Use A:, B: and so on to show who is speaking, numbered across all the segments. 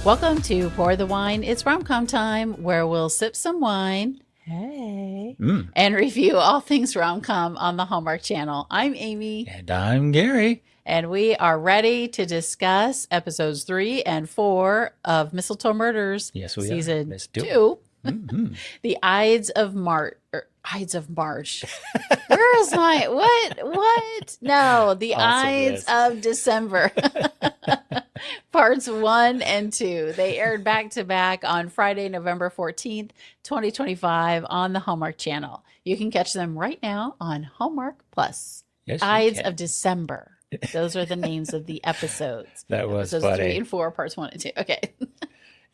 A: Welcome to Pour the Wine. It's Rom-Com Time, where we'll sip some wine, and review all things rom-com on the Hallmark Channel. I'm Amy.
B: And I'm Gary.
A: And we are ready to discuss episodes 3 and 4 of Mistletoe Murders.
B: Yes, we
A: season
B: are. Season
A: 2. The Ides of March. Ides of March. Where is my... What? No, the Ides of December. Parts 1 and 2. They aired back to back on Friday, November 14th, 2025 on the Hallmark Channel. You can catch them right now on Hallmark Plus.
B: Yes,
A: Ides of December. Those are the names of the episodes.
B: That was
A: episodes
B: funny.
A: 3 and 4, parts 1 and 2. Okay.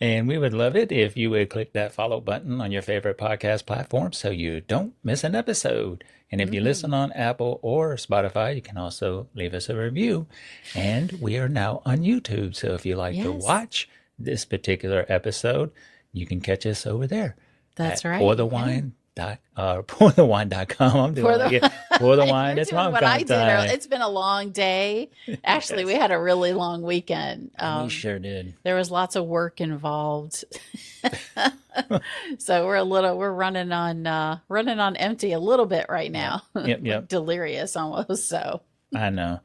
B: And we would love it if you would click that follow button on your favorite podcast platform so you don't miss an episode. And if you listen on Apple or Spotify, you can also leave us a review. And we are now on YouTube. So if you like to watch this particular episode, you can catch us over there.
A: That's right.
B: Pourthewine.com. I'm doing Pour the Wine. It's Rom-Com Time.
A: It's been a long day. Actually, we had a really long weekend.
B: We sure did.
A: There was lots of work involved. So we're running on empty a little bit right now.
B: Yep.
A: Delirious almost. So
B: I know.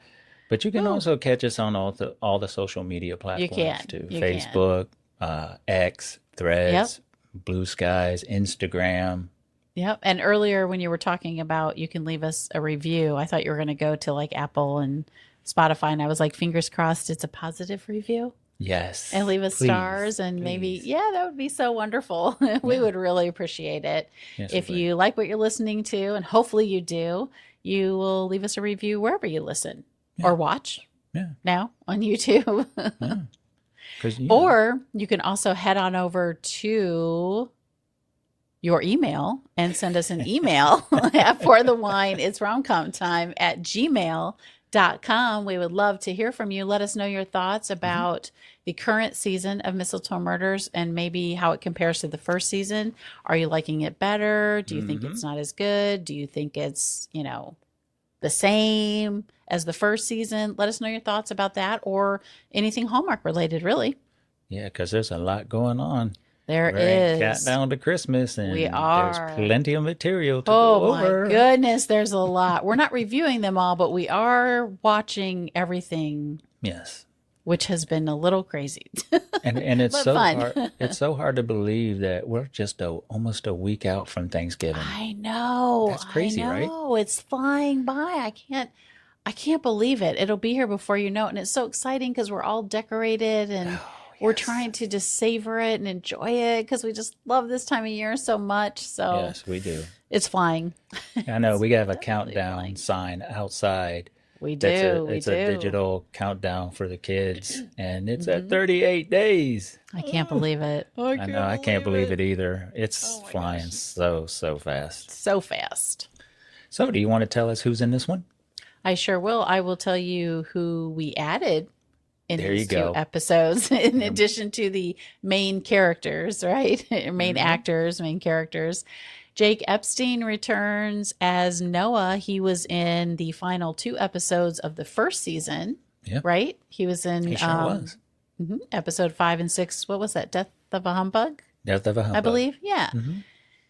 B: But you can also catch us on all the social media platforms too. Facebook, X, Threads, Bluesky, Instagram.
A: Yep. And earlier when you were talking about you can leave us a review, I thought you were going to go to like Apple and Spotify. And I was like, fingers crossed, it's a positive review.
B: Yes.
A: And leave us stars and maybe, that would be so wonderful. We would really appreciate it. Yes, if you like what you're listening to, and hopefully you do, you will leave us a review wherever you listen or watch now on YouTube. Or you can also head on over to your email and send us an email at pourthewineitsrom.bsky.social. We would love to hear from you. Let us know your thoughts about the current season of Mistletoe Murders and maybe how it compares to the first season. Are you liking it better? Do you think it's not as good? Do you think it's, the same as the first season? Let us know your thoughts about that or anything Hallmark related, really.
B: Yeah, because there's a lot going on.
A: There is.
B: Countdown to Christmas, and there's plenty of material to go over.
A: Oh, my goodness, there's a lot. We're not reviewing them all, but we are watching everything.
B: Yes.
A: Which has been a little crazy.
B: And it's so hard. It's so hard to believe that we're just almost a week out from Thanksgiving.
A: I know.
B: That's crazy, right?
A: Oh, it's flying by. I can't believe it. It'll be here before you know it. And it's so exciting because we're all decorated and we're trying to just savor it and enjoy it because we just love this time of year so much. So
B: yes, we do.
A: It's flying.
B: I know. We have a countdown sign outside.
A: We do.
B: It's a digital countdown for the kids, and it's at 38 days.
A: I can't believe it.
B: I know. I can't believe it either. It's flying so fast.
A: So fast.
B: So do you want to tell us who's in this one?
A: I sure will. I will tell you who we added in these 2 episodes, in addition to the main characters, right? Main actors, main characters. Jake Epstein returns as Noah. He was in the final 2 episodes of the first season, right? He was in
B: he sure was.
A: Episode 5 and 6. What was that? Death of a Humbug?
B: Death of a Humbug.
A: I believe. Yeah.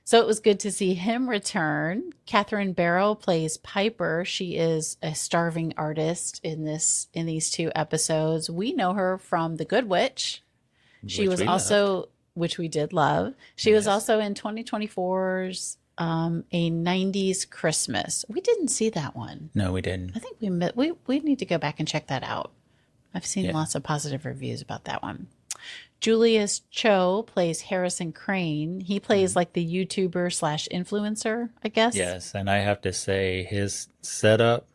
A: So it was good to see him return. Catherine Barrow plays Piper. She is a starving artist in these 2 episodes. We know her from The Good Witch. She was also, which we did love. She was also in 2024's A 90s Christmas. We didn't see that one.
B: No, we didn't.
A: I think we need to go back and check that out. I've seen lots of positive reviews about that one. Julius Cho plays Harrison Crane. He plays like the YouTuber / influencer, I guess.
B: Yes, and I have to say his setup,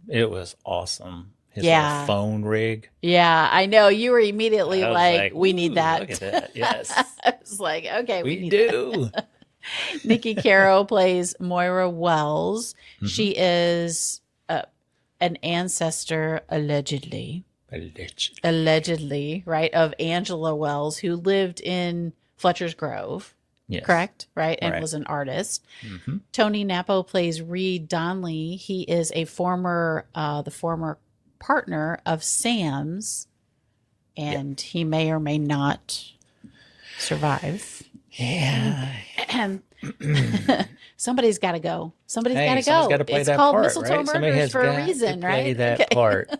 B: it was awesome. His little phone rig.
A: Yeah, I know. You were immediately like, we need that.
B: Look at that. Yes.
A: I was like, okay,
B: we do.
A: Nikki Caro plays Moira Wells. She is an ancestor, allegedly, right, of Angela Wells, who lived in Fletcher's Grove. Yes. Correct, right? And was an artist. Tony Napo plays Reed Donley. He is a former partner of Sam's and he may or may not survive.
B: Yeah.
A: Somebody's got to go. Somebody's got to
B: Somebody's
A: go.
B: got to play
A: It's
B: that
A: called
B: part,
A: Mistletoe
B: right? Somebody
A: Murders
B: has
A: for
B: got
A: a reason,
B: to play
A: right?
B: that part.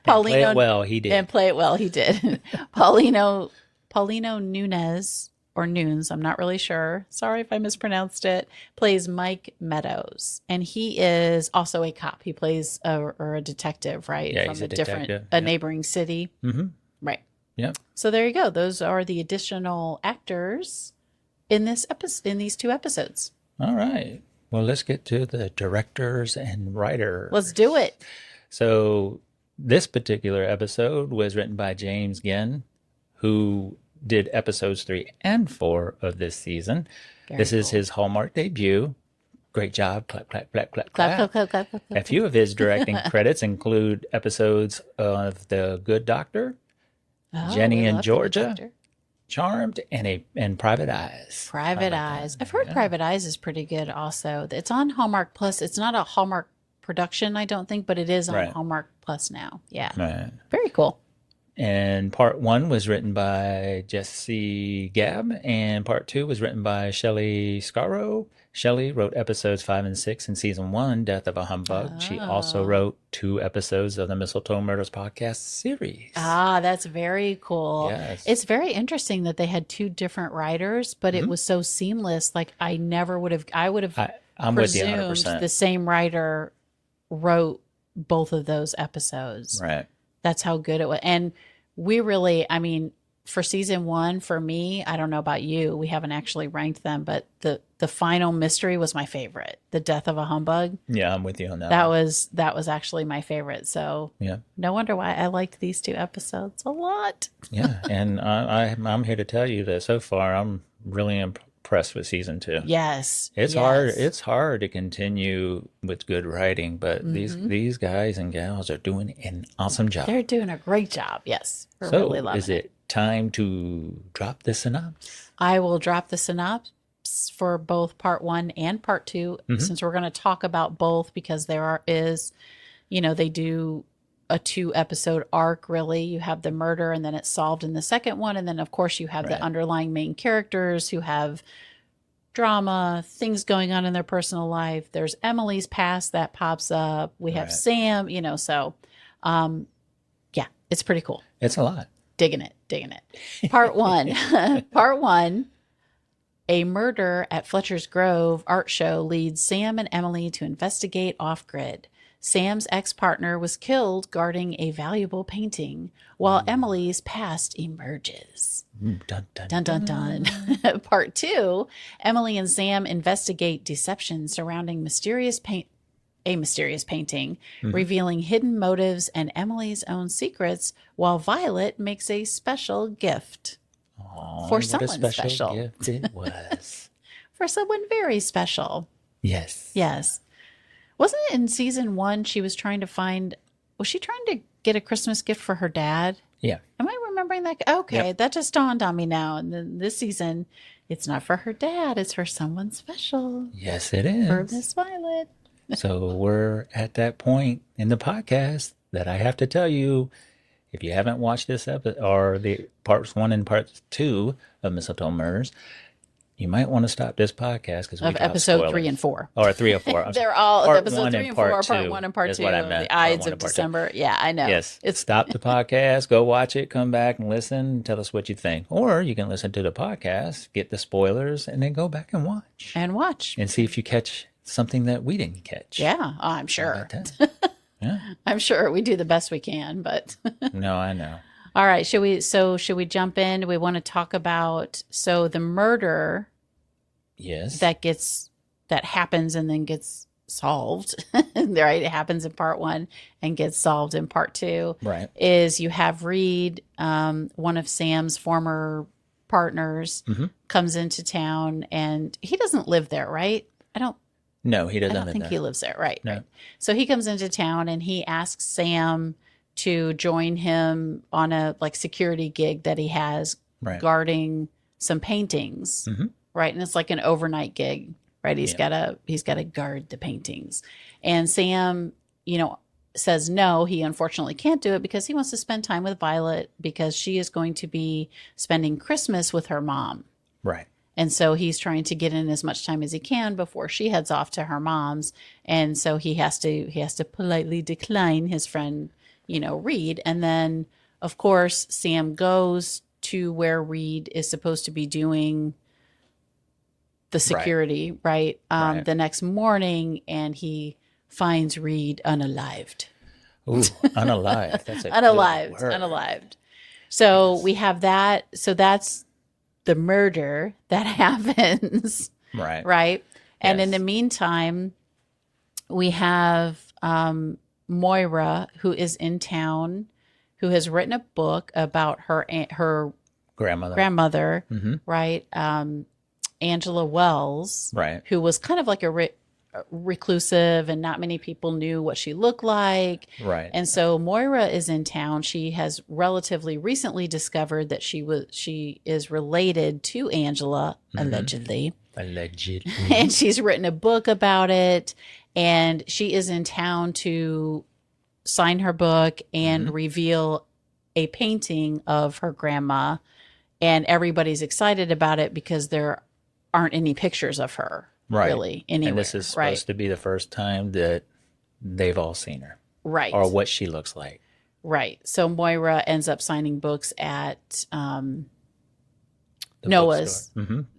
A: Paulino,
B: play it well, he did.
A: And play it well, he did. Paulino Nunes, or Nunes, I'm not really sure. Sorry if I mispronounced it, plays Mike Meadows. And he is also a cop. He plays a detective, right?
B: Yeah,
A: From
B: he's
A: a
B: a
A: different,
B: detective.
A: a neighboring city.
B: Mm-hmm.
A: Right.
B: Yep.
A: So there you go. Those are the additional actors in this in these 2 episodes.
B: All right. Well, let's get to the directors and writers.
A: Let's do it.
B: So this particular episode was written by James Ginn, who did episodes 3 and 4 of this season. This is his Hallmark debut. Great job. Clap, clap, clap, clap, clap.
A: Clap, clap, clap, clap, clap.
B: A few of his directing credits include episodes of The Good Doctor, Jenny and Georgia, Charmed, and Private Eyes.
A: Private Eyes. I've heard Private Eyes is pretty good also. It's on Hallmark Plus. It's not a Hallmark production, I don't think, but it is on Hallmark Plus now. Yeah.
B: Right.
A: Very cool.
B: And part 1 was written by Jesse Gabb, and part 2 was written by Shelley Scarrow. Shelley wrote episodes 5 and 6 in season 1, Death of a Humbug. She also wrote 2 episodes of the Mistletoe Murders podcast series.
A: That's very cool.
B: Yes.
A: It's very interesting that they had 2 different writers, but it was so seamless. Like I would have
B: I'm with you 100%.
A: The same writer wrote both of those episodes.
B: Right.
A: That's how good it was. And we really, I mean, for season 1, for me, I don't know about you, we haven't actually ranked them, but the final mystery was my favorite. The Death of a Humbug.
B: Yeah, I'm with you on that.
A: That was actually my favorite. So
B: yeah,
A: no wonder why I liked these 2 episodes a lot.
B: Yeah, and I'm here to tell you that so far I'm really impressed with season 2.
A: Yes,
B: it's hard. It's hard to continue with good writing, but these guys and gals are doing an awesome job.
A: They're doing a great job. Yes, we're
B: so
A: really loving
B: is it time to drop the synopsis?
A: I will drop the synopsis for both part 1 and part 2, since we're going to talk about both, because they do a 2-episode arc. Really, you have the murder and then it's solved in the second one, and then of course you have the underlying main characters who have drama, things going on in their personal life. There's Emily's past that pops up. We have Sam, so yeah, it's pretty cool.
B: It's a lot.
A: Digging it. Part 1. Part 1. A murder at Fletcher's Grove art show leads Sam and Emily to investigate off-grid. Sam's ex-partner was killed guarding a valuable painting, while Emily's past emerges.
B: Dun, dun,
A: Dun, dun, dun. Part 2, Emily and Sam investigate deception surrounding a mysterious painting, revealing hidden motives and Emily's own secrets, while Violet makes a special gift. For someone special.
B: Gift it was.
A: For someone very special.
B: Yes.
A: Yes. Wasn't it in season 1 she was trying to get a Christmas gift for her dad?
B: Yeah.
A: Am I remembering that? Okay, that just dawned on me now. And then this season, it's not for her dad, it's for someone special.
B: Yes, it is.
A: For Miss Violet.
B: So we're at that point in the podcast that I have to tell you, if you haven't watched this episode or the parts 1 and parts 2 of Mistletoe Murders, you might want to stop this podcast because we
A: of episode 3 and 4.
B: Or 3 or 4.
A: They're all
B: part
A: episode 3 and 4, part 1 and part 2 of the Ides of December. Yeah, I know.
B: Yes. Stop the podcast, go watch it, come back and listen, tell us what you think. Or you can listen to the podcast, get the spoilers, and then go back and watch. And see if you catch something that we didn't catch.
A: Yeah, I'm sure.
B: Yeah.
A: I'm sure we do the best we can, but
B: No, I know.
A: All right, should we jump in? We want to talk about the murder.
B: Yes.
A: That happens and then gets solved. Right, it happens in part 1 and gets solved in part 2.
B: Right.
A: Is you have Reed, one of Sam's former partners, comes into town, and he doesn't live there, right?
B: No, he doesn't.
A: I don't think he lives there, right?
B: No.
A: Right. So he comes into town and he asks Sam to join him on a security gig that he has guarding some paintings, right? And it's like an overnight gig, right? He's got to guard the paintings, and Sam, says no, he unfortunately can't do it because he wants to spend time with Violet because she is going to be spending Christmas with her mom.
B: Right.
A: And so he's trying to get in as much time as he can before she heads off to her mom's. And so he has to politely decline his friend, Reed. And then, of course, Sam goes to where Reed is supposed to be doing the security, right? The next morning, and he finds Reed unalived.
B: Ooh, unalive. That's a
A: Unalived.
B: good word.
A: Unalived. So we have that. So that's the murder that happens.
B: Right.
A: Right. And
B: Yes.
A: in the meantime, we have Moira, who is in town, who has written a book about her grandmother, right? Angela Wells,
B: Right.
A: who was kind of like a reclusive, and not many people knew what she looked like.
B: Right.
A: And so Moira is in town. She has relatively recently discovered that she is related to Angela, allegedly. And she's written a book about it. And she is in town to sign her book and reveal a painting of her grandma. And everybody's excited about it because there aren't any pictures of her really anywhere.
B: And this is supposed to be the first time that they've all seen her.
A: Right.
B: Or what she looks like.
A: Right. So Moira ends up signing books at Noah's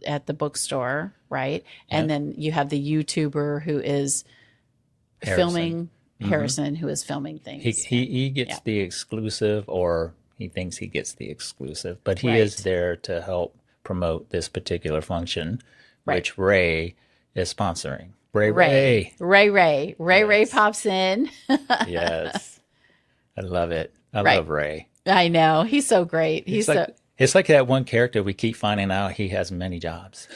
A: at the bookstore, right? And then you have the YouTuber who is filming Harrison, who is filming things.
B: He gets the exclusive, or he thinks he gets the exclusive, but he is there to help promote this particular function, which Ray is sponsoring. Ray
A: pops in.
B: Yes. I love it. I love Ray.
A: I know. He's so great.
B: It's like that one character we keep finding out he has many jobs.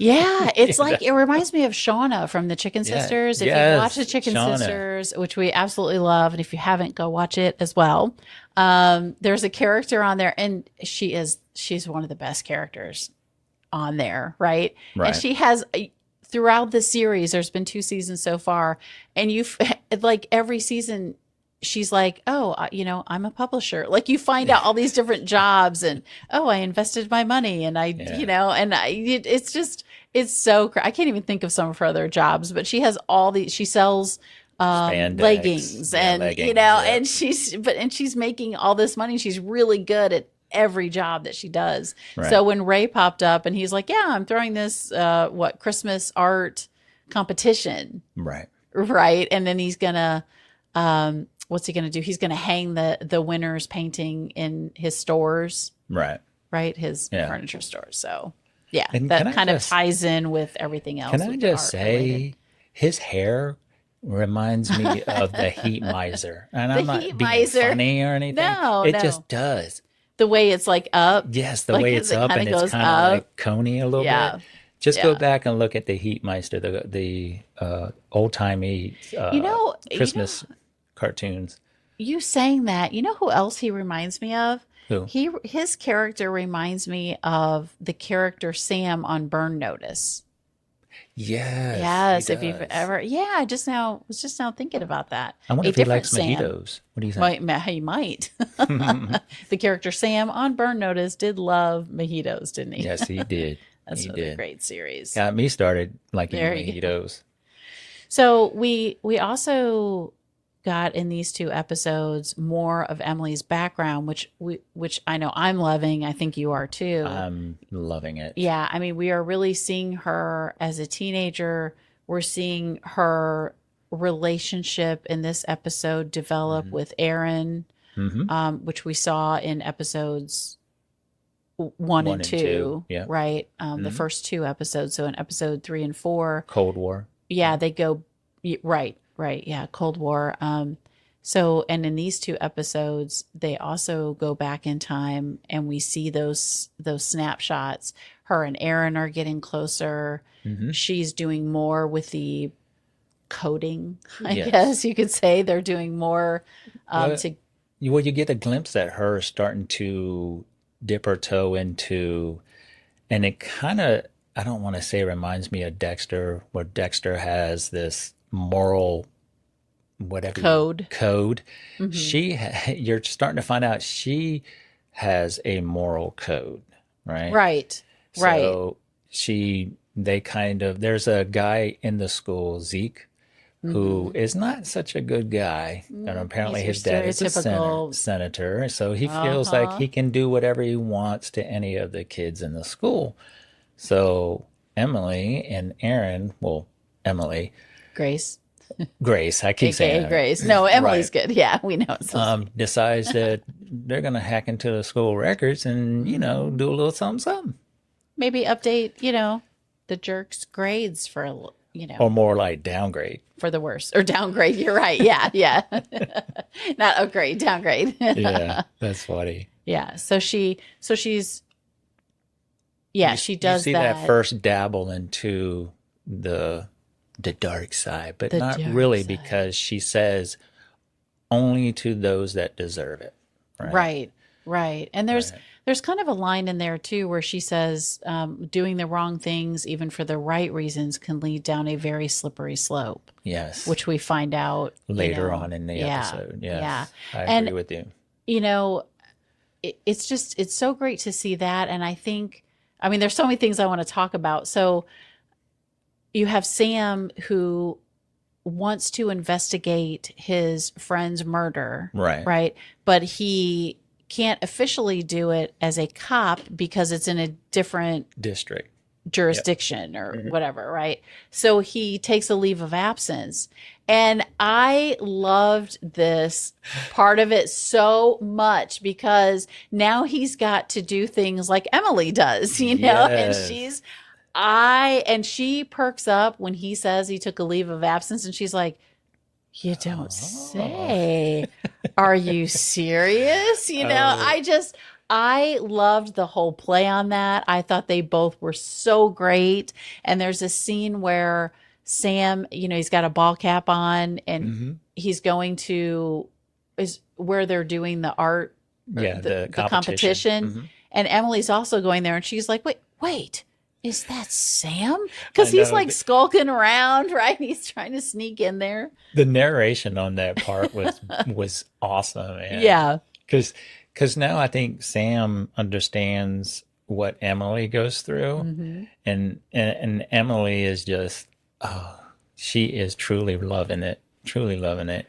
A: Yeah, it's like, it reminds me of Shauna from the Chicken Sisters. If you watch the Chicken Sisters, which we absolutely love, and if you haven't, go watch it as well. There's a character on there, and she's one of the best characters on there, right? And she has, throughout the series, there's been 2 seasons so far, and you've, like, every season, she's like, oh, I'm a publisher. Like, you find out all these different jobs, and, oh, I invested my money, and it's so, I can't even think of some of her other jobs, but she has all these, she sells leggings and, and she's making all this money. She's really good at every job that she does. Right. So when Ray popped up and he's like, yeah, I'm throwing this, Christmas art competition.
B: Right.
A: Right. And then he's going to, what's he going to do? He's going to hang the winner's painting in his stores.
B: Right.
A: Right. His furniture stores. So yeah, and that kind of ties in with everything else.
B: Can I just say, his hair reminds me of the Heat Miser. And I'm not being funny or anything. No, it just does.
A: The way it's like up.
B: Yes, the way it's up, and it's kind of like coney a little bit. Just go back and look at the Heat Meister, the old-timey Christmas cartoons.
A: You saying that, you know who else he reminds me of?
B: Who?
A: His character reminds me of the character Sam on Burn Notice. Yes. If you've ever, I was just now thinking about that.
B: I wonder if he likes mojitos. What do you think?
A: He might. The character Sam on Burn Notice did love mojitos, didn't he?
B: Yes, he did.
A: That's a great series.
B: Got me started liking mojitos.
A: So we also got in these 2 episodes more of Emily's background, which I know I'm loving. I think you are too.
B: I'm loving it.
A: Yeah. I mean, we are really seeing her as a teenager. We're seeing her relationship in this episode develop with Aaron, which we saw in episodes 1 and 2. Yeah. Right. The first 2 episodes. So in episode 3 and 4,
B: Cold War.
A: Yeah. They go right. Yeah. Cold War. So, and in these 2 episodes, they also go back in time, and we see those snapshots. Her and Aaron are getting closer. She's doing more with the coding, I guess you could say. They're doing more
B: you get a glimpse at her starting to dip her toe into, and it kind of, I don't want to say reminds me of Dexter, where Dexter has this moral whatever
A: Code.
B: You're starting to find out she has a moral code, right?
A: Right.
B: So there's a guy in the school, Zeke, who is not such a good guy. And apparently
A: He's
B: his
A: your
B: dad is a
A: stereotypical-
B: senator. So he feels like he can do whatever he wants to any of the kids in the school. So Emily and Aaron, Emily,
A: Grace.
B: I keep
A: AKA
B: saying that.
A: Grace. No, Emily's
B: Right.
A: good. Yeah, we know. It's so sweet.
B: Decides that they're going to hack into the school records and, do a little something.
A: Maybe update, the jerks' grades for,
B: Or more like downgrade.
A: for the worse. Or downgrade. You're right. Yeah, yeah. Not upgrade, downgrade.
B: Yeah, that's funny.
A: Yeah. So she's she does
B: you see that first dabble into the dark side, but
A: The
B: not
A: dark
B: really,
A: side.
B: because she says only to those that deserve it.
A: Right. And there's kind of a line in there too where she says doing the wrong things even for the right reasons can lead down a very slippery slope.
B: Yes.
A: Which we find out
B: later on in the episode. Yes.
A: Yeah.
B: I agree with you.
A: It's so great to see that. And there's so many things I want to talk about. So you have Sam, who wants to investigate his friend's murder. Right. But he can't officially do it as a cop because it's in a different
B: district
A: jurisdiction or whatever. Right. So he takes a leave of absence. And I loved this part of it so much because now he's got to do things like Emily does,
B: Yes.
A: and she perks up when he says he took a leave of absence, and she's like, "You don't say. Are you serious?" I loved the whole play on that. I thought they both were so great. And there's a scene where Sam, he's got a ball cap on and he's going to is where they're doing the art,
B: the
A: competition. And Emily's also going there, and she's like, wait, is that Sam? Because he's like skulking around, right? He's trying to sneak in there.
B: The narration on that part was awesome. Man.
A: Yeah.
B: Because now I think Sam understands what Emily goes through. And Emily is just, she is truly loving it.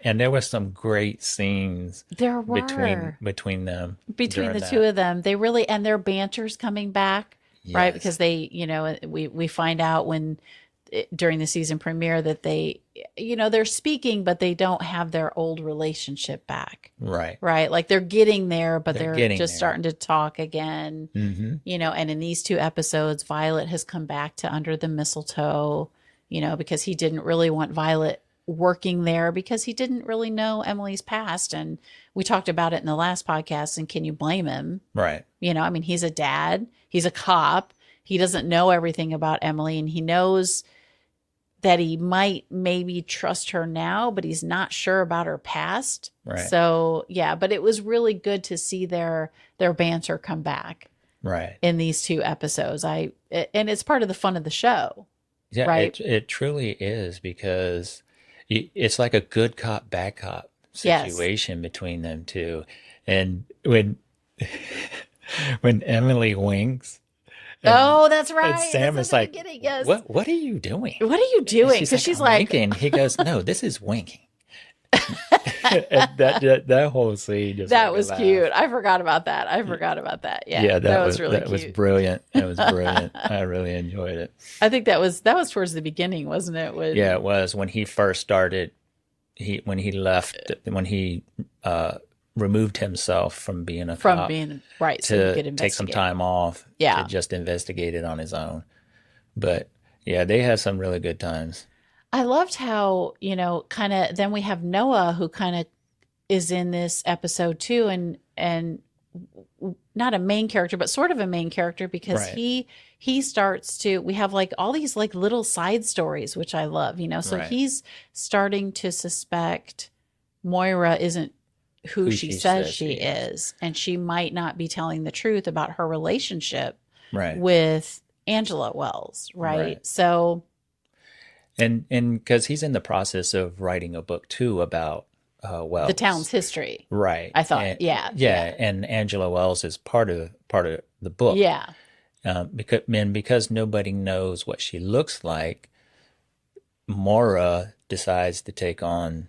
B: And there were some great scenes between them.
A: Between the two of them. They really, and their banter's coming back.
B: Yes.
A: Right, because they, we find out during the season premiere that they, they're speaking, but they don't have their old relationship back.
B: Right.
A: Like they're getting there, but they're just
B: there.
A: starting to talk again. And in these 2 episodes, Violet has come back to Under the Mistletoe, because he didn't really want Violet working there because he didn't really know Emily's past. And we talked about it in the last podcast. And can you blame him?
B: Right.
A: He's a dad. He's a cop. He doesn't know everything about Emily, and he knows that he might maybe trust her now, but he's not sure about her past.
B: Right.
A: So, yeah, but it was really good to see their banter come back.
B: Right.
A: In these 2 episodes. And it's part of the fun of the show.
B: Yeah,
A: right?
B: It truly is, because it's like a good cop, bad cop situation between them two. And when Emily winks,
A: that's right.
B: and Sam is like,
A: yes.
B: What are you doing?
A: What are you doing? Because she's like,
B: winking. He goes, no, this is winking. And that whole scene just
A: that was cute. I forgot about that. Yeah, that was really cute.
B: That was brilliant. I really enjoyed it.
A: I think that was towards the beginning, wasn't it?
B: Yeah, it was when he first started. When he removed himself from being a cop, to take some time off, to just investigate it on his own. But yeah, they had some really good times.
A: I loved how, kind of, then we have Noah, who kind of is in this episode too, and not a main character, but sort of a main character, because he starts to, we have like all these like little side stories, which I love, so he's starting to suspect Moira isn't who she says she is, and she might not be telling the truth about her relationship with Angela Wells, right? So
B: And because he's in the process of writing a book too about Wells,
A: the town's history.
B: right?
A: I thought,
B: And,
A: yeah.
B: and Angela Wells is part of the book.
A: Yeah.
B: Because nobody knows what she looks like, Maura decides to take on,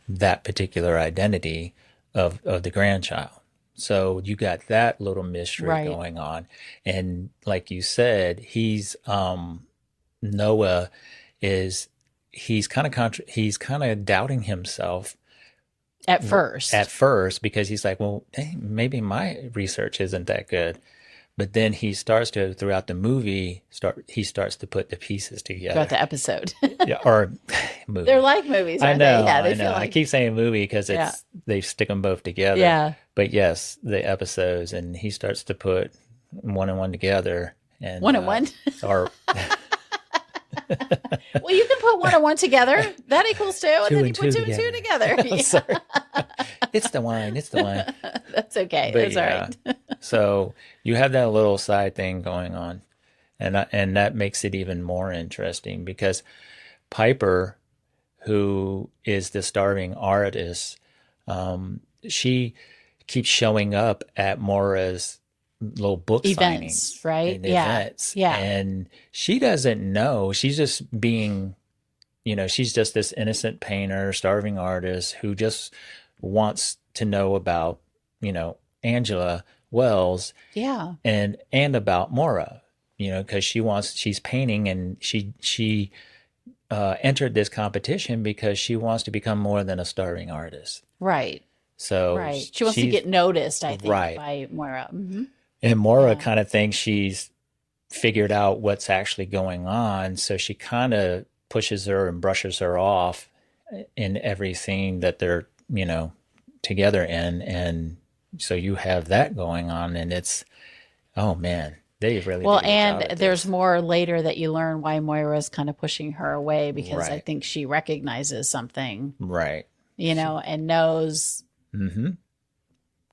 B: that particular identity of the grandchild. So you got that little mystery going on. And like you said, he's Noah he's kind of doubting himself
A: at first
B: because he's like, well, hey, maybe my research isn't that good. But then he starts to, throughout the movie, he starts to put the pieces together.
A: Throughout the episode.
B: Or movie.
A: They're like movies, aren't
B: they?
A: Yeah,
B: I know. I keep saying movie because they stick them both together.
A: Yeah.
B: But yes, the episodes, and he starts to put one and one together. And
A: one and one?
B: Or
A: well, you can put one and one together. That equals two, and then you put two and two together.
B: Yeah. Sorry. It's the wine.
A: That's okay. But that's all right.
B: So you have that little side thing going on, and that makes it even more interesting because Piper, who is the starving artist, she keeps showing up at Maura's little book
A: events,
B: signings,
A: right?
B: And events, and she doesn't know. She's just being, she's just this innocent painter, starving artist who just wants to know about, Angela Wells, and about Maura, because she's painting, and she entered this competition because she wants to become more than a starving artist,
A: right?
B: So
A: she wants to get noticed, I think, by Maura. Mm-hmm.
B: And Maura kind of thinks she's figured out what's actually going on, so she kind of pushes her and brushes her off in every scene that they're, together in. And so you have that going on, and it's, oh man, they really
A: well. And there's more later that you learn why Moira's kind of pushing her away, because I think she recognizes something,
B: right?
A: And knows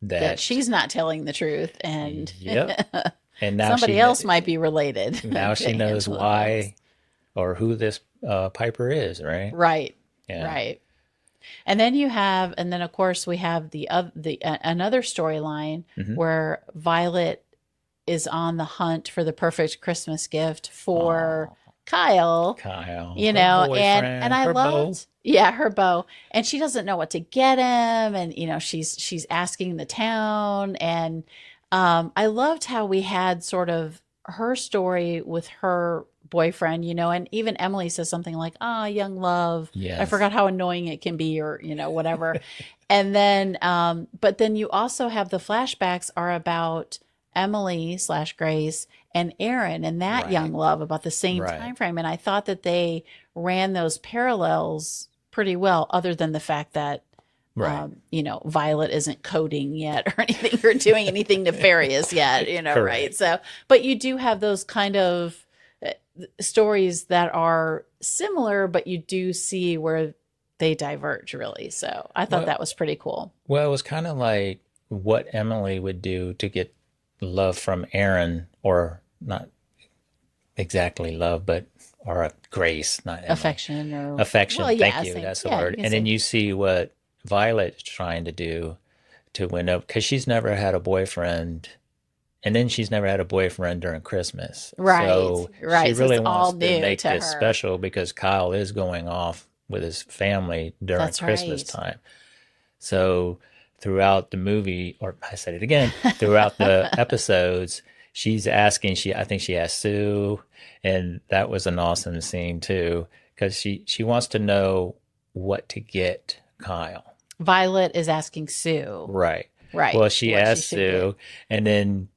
B: that
A: she's not telling the truth, and
B: and now
A: somebody else might be related.
B: Now she knows why or who this Piper is, right?
A: Right. Yeah. Right. And then of course we have another storyline where Violet is on the hunt for the perfect Christmas gift for Kyle, and I loved, her beau, and she doesn't know what to get him, and she's asking the town, and I loved how we had sort of her story with her boyfriend, and even Emily says something like, young love. Yes. I forgot how annoying it can be, or, whatever. And then, but then you also have the flashbacks are about Emily/Grace and Aaron and that young love about the same time frame. And I thought that they ran those parallels pretty well, other than the fact that, Violet isn't coding yet or anything, or doing anything nefarious yet, right? So, but you do have those kind of stories that are similar, but you do see where they diverge, really. So I thought that was pretty cool.
B: Well, it was kind of like what Emily would do to get love from Aaron, or not exactly love, but or Grace, not Emily.
A: Affection.
B: Well, thank you. That's the word. And then you see what Violet's trying to do to win up, because she's never had a boyfriend. And then she's never had a boyfriend during Christmas.
A: Right.
B: So she really wants to make
A: this
B: special, because Kyle is going off with his family during Christmas time. So throughout the movie, or I said it again, throughout the episodes, she's asking, I think she asked Sue, and that was an awesome scene too, because she wants to know what to get Kyle.
A: Violet is asking Sue.
B: Right. Well, she asked Sue, and then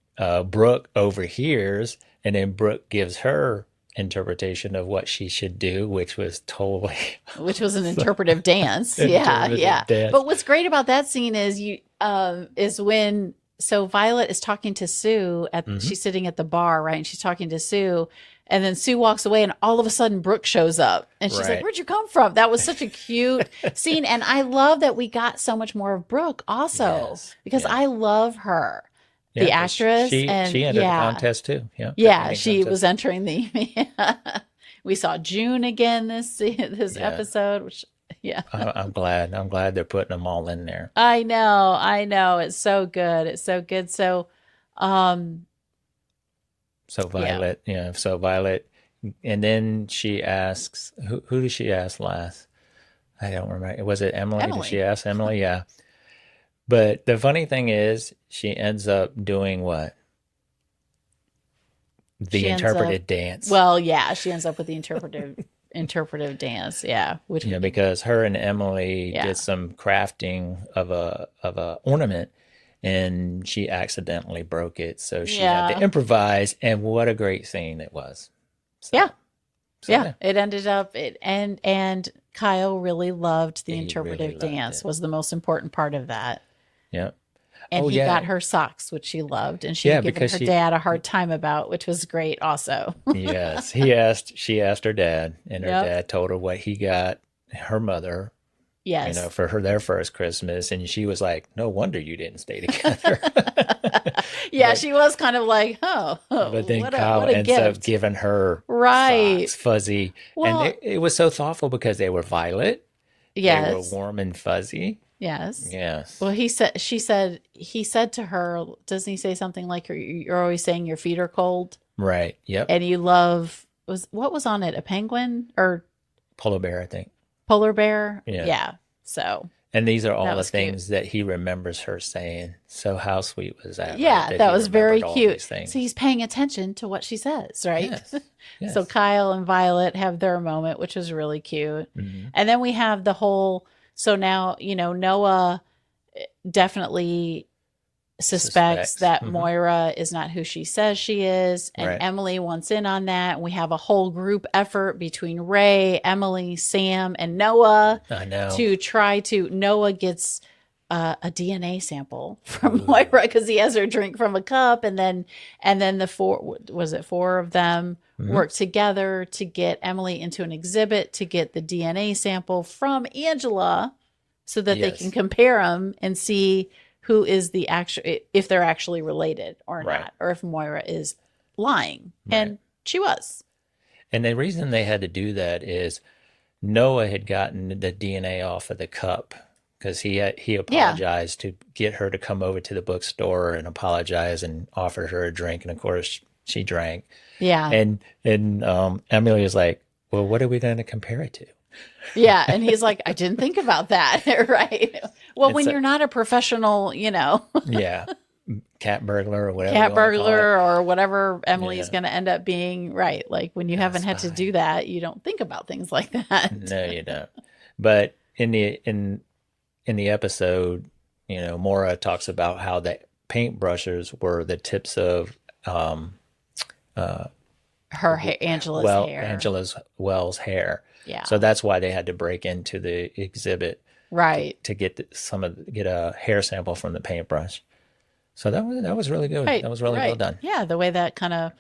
B: Brooke overhears, and then Brooke gives her interpretation of what she should do, which was
A: an interpretive dance. Dance. But what's great about that scene is when Violet is talking to Sue she's sitting at the bar, right? And she's talking to Sue, and then Sue walks away, and all of a sudden Brooke shows up, and she's like, "Where'd you come from?" That was such a cute scene, and I love that we got so much more of Brooke also, because I love her. The actress,
B: she entered the contest too.
A: She was entering the We saw June again this episode, which yeah.
B: I'm glad. I'm glad they're putting them all in there.
A: I know. It's so good. It's so good. So,
B: So Violet, so Violet, and then she asks, who did she ask last? I don't remember. Was it Emily? Did she ask Emily? Yeah. But the funny thing is, she ends up doing what? The interpretive dance.
A: Well, yeah, she ends up with the interpretive dance. Yeah, which
B: because her and Emily did some crafting of a ornament, and she accidentally broke it, so she had to improvise. And what a great scene it was! So, it ended up and Kyle really loved the interpretive dance. Was the most important part of that. Yeah.
A: And he got her socks, which she loved, and she had given her dad a hard time about, which was great also.
B: Yes. She asked her dad, and her dad told her what he got her mother, for their first Christmas. And she was like, no wonder you didn't stay together.
A: She was kind of like, but
B: then Kyle ends up giving her socks, fuzzy. Well, and it was so thoughtful because they were violet. Yes. They were warm and fuzzy.
A: Yes.
B: Yes.
A: Well, he said to her, doesn't he say something like, you're always saying your feet are cold?
B: Right. Yep.
A: And you love, what was on it? A penguin or?
B: Polar bear, I think.
A: Polar bear?
B: Yeah.
A: Yeah. So.
B: And these are all the things that he remembers her saying. So how sweet was that?
A: Yeah,
B: right?
A: that was very cute. So he's paying attention to what she says, right?
B: Yes. Yes.
A: So Kyle and Violet have their moment, which was really cute. Mm-hmm. And then we have the whole, so now, Noah definitely suspects that Moira is not who she says she is. And Emily wants in on that. And we have a whole group effort between Ray, Emily, Sam, and Noah.
B: I know.
A: To try to, Noah gets a DNA sample from Moira because he has her drink from a cup. And then the four of them work together to get Emily into an exhibit to get the DNA sample from Angela so that they can compare them and see who is the actual, if they're actually related or not, or if Moira is lying. Right. And she was.
B: And the reason they had to do that is Noah had gotten the DNA off of the cup because he apologized to get her to come over to the bookstore and apologize and offered her a drink. And of course she drank.
A: Yeah.
B: And Emily was like, well, what are we going to compare it to?
A: Yeah. And he's like, I didn't think about that. Right. Well, when you're not a professional,
B: Yeah. Cat burglar or whatever.
A: Cat burglar or whatever Emily is going to end up being. Right. Like when you haven't had to do that, you don't think about things like that.
B: No, you don't. But in the episode, Moira talks about how the paintbrushes were the tips of
A: Angela's hair.
B: Angela's Wells' hair.
A: Yeah.
B: So that's why they had to break into the exhibit,
A: right?
B: To get get a hair sample from the paintbrush. So that was really good. Right. That was really well done.
A: Yeah, the way that kind of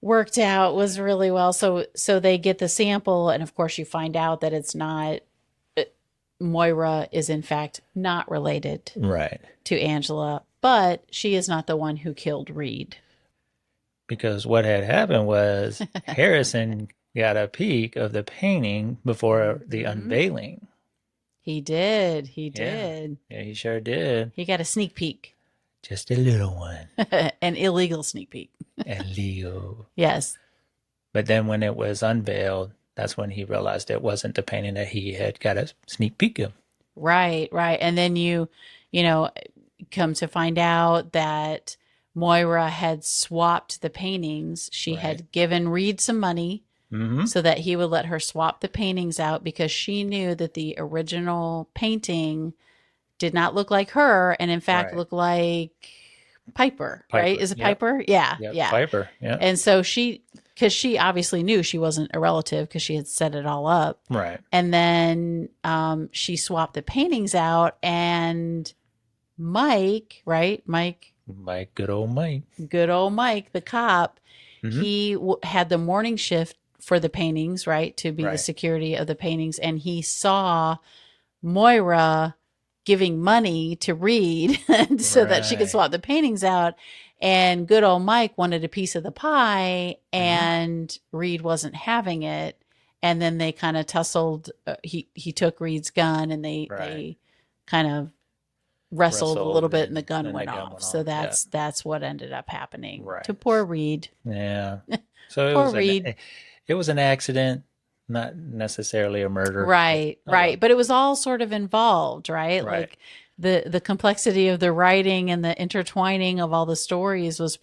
A: worked out was really well. So they get the sample, and of course you find out that it's not. Moira is in fact not related, to Angela, but she is not the one who killed Reed.
B: Because what had happened was Harrison got a peek of the painting before the unveiling.
A: He did.
B: Yeah, he sure did.
A: He got a sneak peek.
B: Just a little one.
A: An illegal sneak peek.
B: Illegal.
A: Yes.
B: But then when it was unveiled, that's when he realized it wasn't the painting that he had got a sneak peek of.
A: Right. And then you come to find out that Moira had swapped the paintings. She had given Reed some money so that he would let her swap the paintings out because she knew that the original painting did not look like her and in fact looked like Piper, right? Is it Piper? Yeah.
B: Piper, yeah.
A: And so because she obviously knew she wasn't a relative because she had set it all up.
B: Right.
A: And then she swapped the paintings out and Mike, right?
B: Good old Mike,
A: the cop, he had the morning shift for the paintings, right? To be the security of the paintings. And he saw Moira giving money to Reed so that she could
B: Right.
A: swap the paintings out. And good old Mike wanted a piece of the pie, and Reed wasn't having it. And then they kind of tussled. He took Reed's gun, and
B: Right.
A: they kind of wrestled a little bit, and the gun
B: and
A: went
B: the gun
A: off.
B: went
A: So
B: off. Yeah.
A: that's what ended up happening to
B: Right.
A: poor Reed.
B: Yeah. So
A: Poor Reed.
B: it was an accident, not necessarily a murder.
A: Right,
B: Oh,
A: right.
B: well.
A: But it was all sort of involved, right?
B: Right.
A: Like the complexity of the writing and the intertwining of all the stories was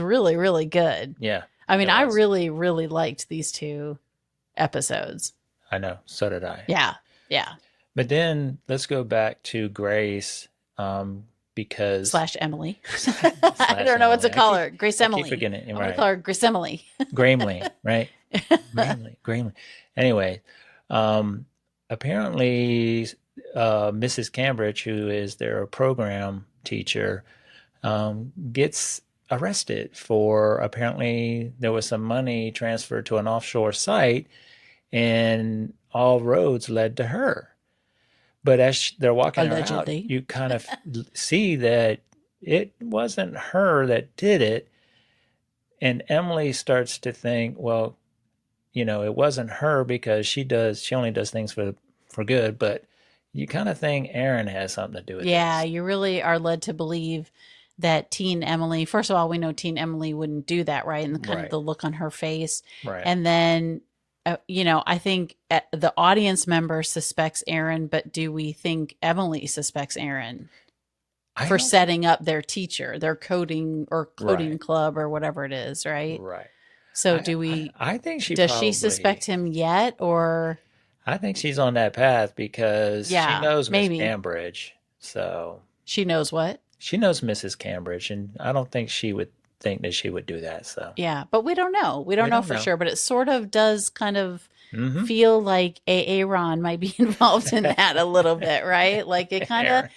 A: really, really good.
B: Yeah.
A: I mean,
B: it
A: I
B: was.
A: really, really liked these 2 episodes.
B: I know. So did I.
A: Yeah, yeah.
B: But then let's go back to Grace, because
A: Slash Emily.
B: slash
A: I don't know what to
B: Emily.
A: call her. Grace
B: I
A: Emily.
B: keep forgetting it.
A: I'm gonna
B: Right.
A: call her Grace Emily.
B: Gramley, right? Gramley. Anyway, apparently, Mrs. Cambridge, who is their program teacher, gets arrested for apparently there was some money transferred to an offshore site, and all roads led to her. But as they're walking her out,
A: Allegedly.
B: you kind of see that it wasn't her that did it. And Emily starts to think, well, it wasn't her because she only does things for good. But you kind of think Aaron has something to do with
A: Yeah,
B: this.
A: you really are led to believe that teen Emily, first of all, we know teen Emily wouldn't do that, right? And kind of
B: Right.
A: the look on her face.
B: Right.
A: And then, I think the audience member suspects Aaron, but do we think Emily suspects Aaron
B: I
A: for
B: don't-
A: setting up their teacher, their coding
B: Right.
A: club or whatever it is, right?
B: Right.
A: So
B: I think she
A: does
B: probably,
A: she suspect him yet, or?
B: I think she's on that path because
A: Yeah,
B: she knows Miss
A: maybe.
B: Cambridge. So
A: She knows what?
B: she knows Mrs. Cambridge, and I don't think she would think that she would do that. So
A: Yeah, but we don't know. We don't know for sure, but it sort of does kind of
B: Mhm.
A: feel like AA Ron might be involved in that a little bit, right? Like it kind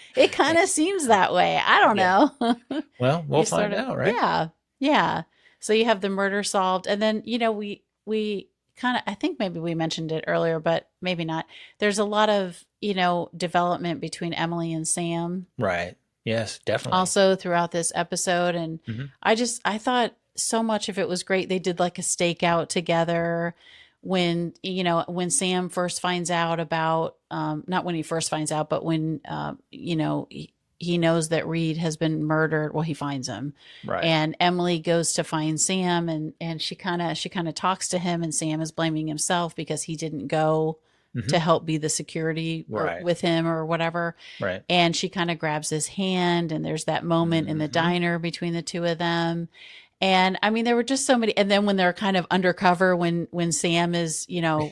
A: of seems that way. I don't
B: Yeah.
A: know.
B: Well, we'll
A: You
B: find
A: sort of-
B: out, right?
A: Yeah. Yeah. So you have the murder solved, and then we kind of, I think maybe we mentioned it earlier, but maybe not. There's a lot of, development between Emily and Sam
B: Right. Yes, definitely.
A: also throughout this episode, and
B: Mhm.
A: I thought so much of it was great. They did like a stakeout together when Sam first finds out about not when he first finds out, but when he knows that Reed has been murdered. Well, he finds him,
B: Right.
A: and Emily goes to find Sam, and she kind of talks to him, and Sam is blaming himself because he didn't go
B: Mhm.
A: to help be the security
B: Right.
A: with him or whatever.
B: Right.
A: And she kind of grabs his hand, and there's that moment in the
B: Mhm.
A: diner between the two of them. And I mean, there were just so many. And then when they're kind of undercover, when Sam is,
B: Yeah.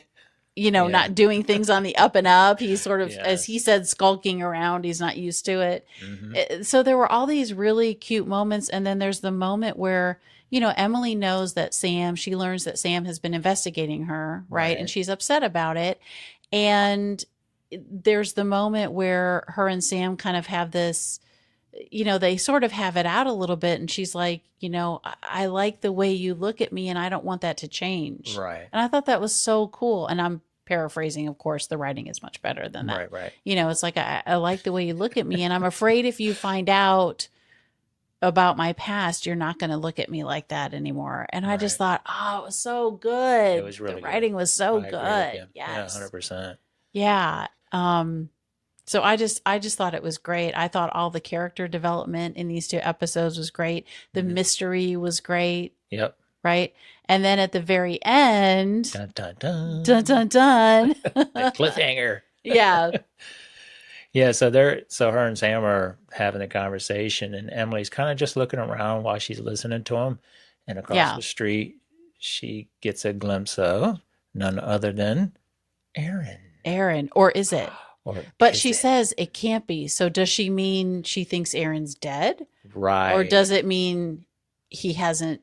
A: not doing things on the up and up, he's sort of, as
B: Yes.
A: he said, skulking around. He's not used to it.
B: Mhm.
A: So there were all these really cute moments. And then there's the moment where, Emily knows that she learns that Sam has been investigating her, right?
B: Right.
A: And she's upset about it. And there's the moment where her and Sam kind of have this, they sort of have it out a little bit. And she's like, I like the way you look at me, and I don't want that to change.
B: Right.
A: And I thought that was so cool. And I'm paraphrasing, of course, the writing is much better than that.
B: Right.
A: It's like, I like the way you look at me, and I'm afraid if you find out about my past, you're not going to look at me like that anymore. And I just thought, oh, it was so good.
B: It was really
A: the
B: good.
A: writing was so
B: I agree with
A: good.
B: you.
A: Yes.
B: Yeah, 100%.
A: Yeah. So I just thought it was great. I thought all the character development in these 2 episodes was great. The
B: Mhm.
A: mystery was great,
B: Yep.
A: right? And then at the very end,
B: Dun dun dun.
A: dun dun dun.
B: The cliffhanger.
A: Yeah.
B: Yeah, so her and Sam are having a conversation, and Emily's kind of just looking around while she's listening to him. And across
A: Yeah.
B: the street, she gets a glimpse of none other than Aaron.
A: Or is it? But
B: is
A: she
B: it?
A: says it can't be. So does she mean she thinks Aaron's dead?
B: Right.
A: Or does it mean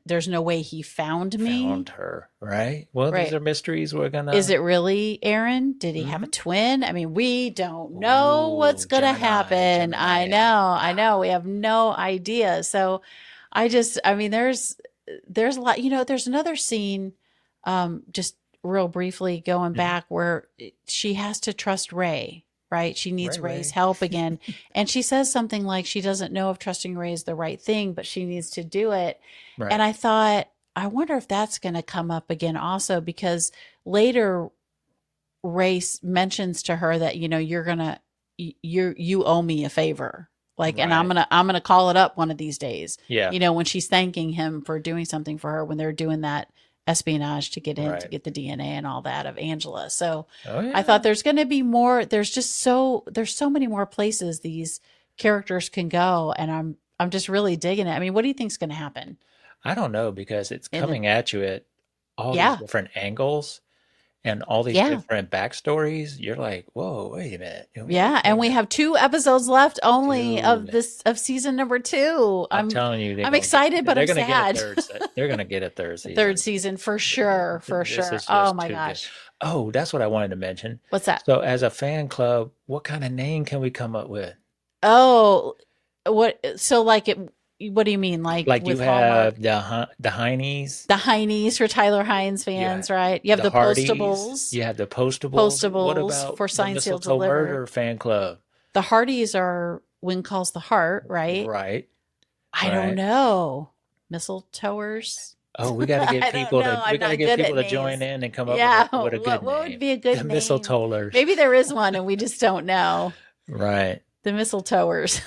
A: there's no way he found me?
B: Found her, right? Well,
A: Right.
B: these are mysteries we're gonna.
A: Is it really Aaron? Did he have a twin? I mean, we don't know what's going to
B: Gemini,
A: happen. I know. We have no idea. So there's a lot, there's another scene, just real briefly going back where she has to trust Ray, right? She needs
B: Ray.
A: Ray's help again. And she says something like she doesn't know if trusting Ray is the right thing, but she needs to do it.
B: Right.
A: And I thought, I wonder if that's going to come up again also, because later Ray mentions to her that, you owe me a favor. Like, and I'm going to call it up one of these days.
B: Yeah.
A: When she's thanking him for doing something for her when they're doing that espionage to get in, to get the DNA and all that of Angela. So I thought there's going to be more. There's so many more places these characters can go. And I'm just really digging it. I mean, what do you think's going to happen?
B: I don't know, because it's coming at you at all these different angles. And all these different backstories, you're like, whoa, wait a minute.
A: Yeah, and we have 2 episodes left only of season number 2.
B: I'm telling you,
A: I'm excited, but I'm sad.
B: They're going to get a third season.
A: Third season for sure, Oh my gosh.
B: Good. Oh, that's what I wanted to mention.
A: What's that?
B: So, as a fan club, what kind of name can we come up with?
A: Oh, what? So, like it. What do you mean? Like
B: you have Hallmark? the Heinies.
A: The Heinies for Tyler Hines fans, right? You have the Postables.
B: You have the Postables. What about
A: for Signed, Sealed,
B: Mistletoe
A: Delivered?
B: Murder fan club?
A: The Hardys are Wind Calls the Heart, right?
B: Right.
A: I don't know. Mistletoers.
B: Oh, we got to get people to join in and come up with a good name.
A: What would be a good name?
B: The Mistletoers.
A: Maybe there is one and we just don't know.
B: Right.
A: The Mistletoers.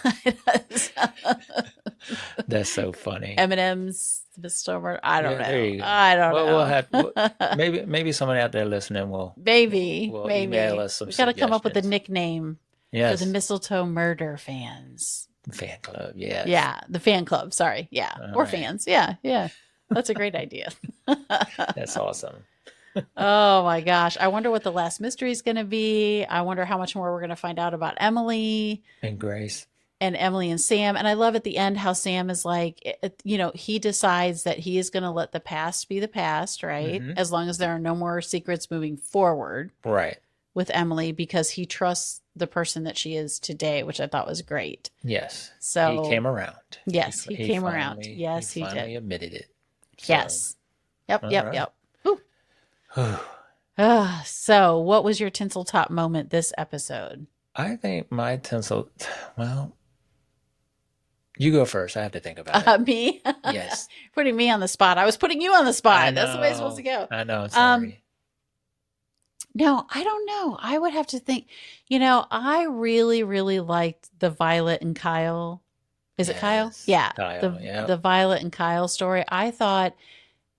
B: That's so funny.
A: M&M's, Mistletoe. I don't know.
B: There you go.
A: I don't know.
B: We'll have maybe someone out there listening will email us some.
A: We got to come up with a nickname
B: for
A: the Mistletoe Murder fans.
B: Fan club, yes.
A: Yeah, the fan club. Sorry, yeah, fans. Yeah. That's a great idea.
B: That's awesome.
A: Oh my gosh. I wonder what the last mystery is going to be. I wonder how much more we're going to find out about Emily
B: and Grace
A: and Emily and Sam. And I love at the end how Sam is like, he decides that he is going to let the past be the past, right? Mm-hmm. As long as there are no more secrets moving forward.
B: Right.
A: With Emily, because he trusts the person that she is today, which I thought was great.
B: Yes.
A: So
B: he came around.
A: Yes, he came around. Yes, he
B: finally
A: did.
B: Admitted it.
A: So. Yes. Yep. So what was your tinsel top moment this episode?
B: I think my tinsel, you go first. I have to think about it.
A: Me?
B: Yes.
A: Putting me on the spot. I was putting you on the spot. That's the way it's supposed to go.
B: I know. Sorry.
A: No, I don't know. I would have to think, I really, really liked the Violet and Kyle. Is it Kyle? Yeah.
B: Kyle,
A: the Violet and Kyle story. I thought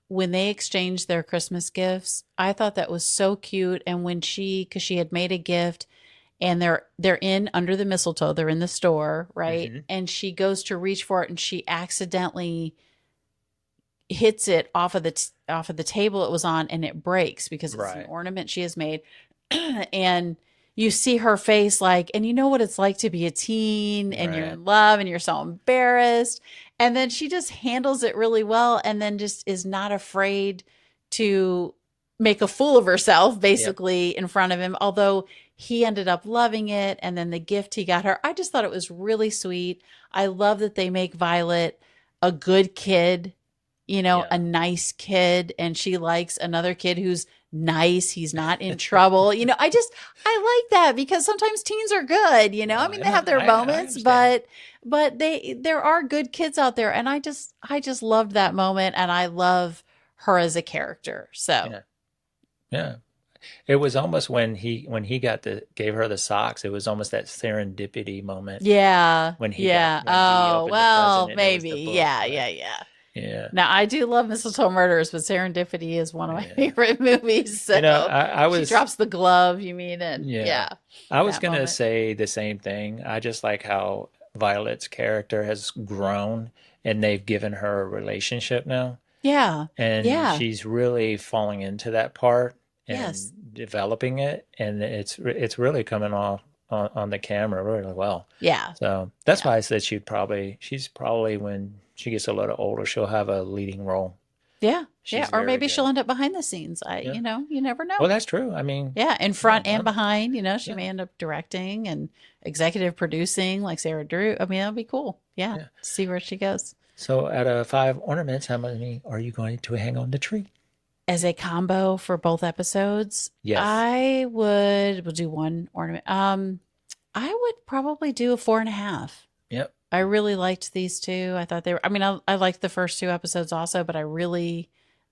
A: when they exchanged their Christmas gifts, I thought that was so cute. And when because she had made a gift and they're in under the mistletoe, they're in the store, right? Mm-hmm. And she goes to reach for it and she accidentally hits it off of the table it was on, and it breaks because it's an ornament she has made. And you see her face like, and you know what it's like to be a teen and you're in love and you're so embarrassed. And then she just handles it really well, and then just is not afraid to make a fool of herself basically in front of him. Although he ended up loving it. And then the gift he got her, I just thought it was really sweet. I love that they make Violet a good kid, a nice kid, and she likes another kid who's nice. He's not in trouble. I like that, because sometimes teens are good, I mean, they have their moments, but there are good kids out there. And I just loved that moment, and I love her as a character. So
B: yeah. It was almost when he gave her the socks, it was almost that serendipity moment.
A: Yeah.
B: When he
A: maybe. Yeah. Now, I do love Mistletoe Murders, but Serendipity is one of my favorite movies. So she drops the glove, you mean? And
B: I was going to say the same thing. I just like how Violet's character has grown, and they've given her a relationship now.
A: Yeah.
B: And she's really falling into that part and developing it. And it's really coming off on the camera really well.
A: Yeah.
B: So that's why I said she's probably when she gets a little older, she'll have a leading role.
A: Yeah. Or maybe she'll end up behind the scenes. You never know.
B: Well, that's true. I mean,
A: in front and behind, she may end up directing and executive producing like Sarah Drew. I mean, that'll be cool. Yeah. See where she goes.
B: So out of 5 ornaments, how many are you going to hang on the tree?
A: As a combo for both episodes?
B: Yes.
A: I we'll do 1 ornament. I would probably do a 4.5.
B: Yep.
A: I really liked these two. I thought they were, I mean, I liked the first two episodes also, but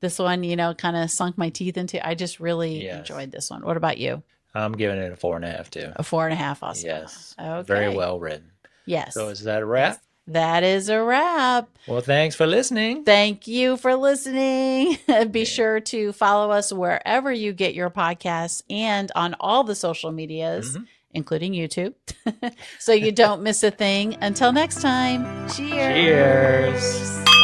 A: this one, kind of sunk my teeth into. I just really enjoyed this one. What about you?
B: I'm giving it a 4.5 too.
A: A 4.5 also.
B: Yes.
A: Okay.
B: Very well written.
A: Yes.
B: So is that a wrap?
A: Yes. That is a wrap.
B: Well, thanks for listening.
A: Thank you for listening. Be sure to follow us wherever you get your podcasts and on all the social medias, including YouTube, so you don't miss a thing. Until next time, cheers.
B: Cheers.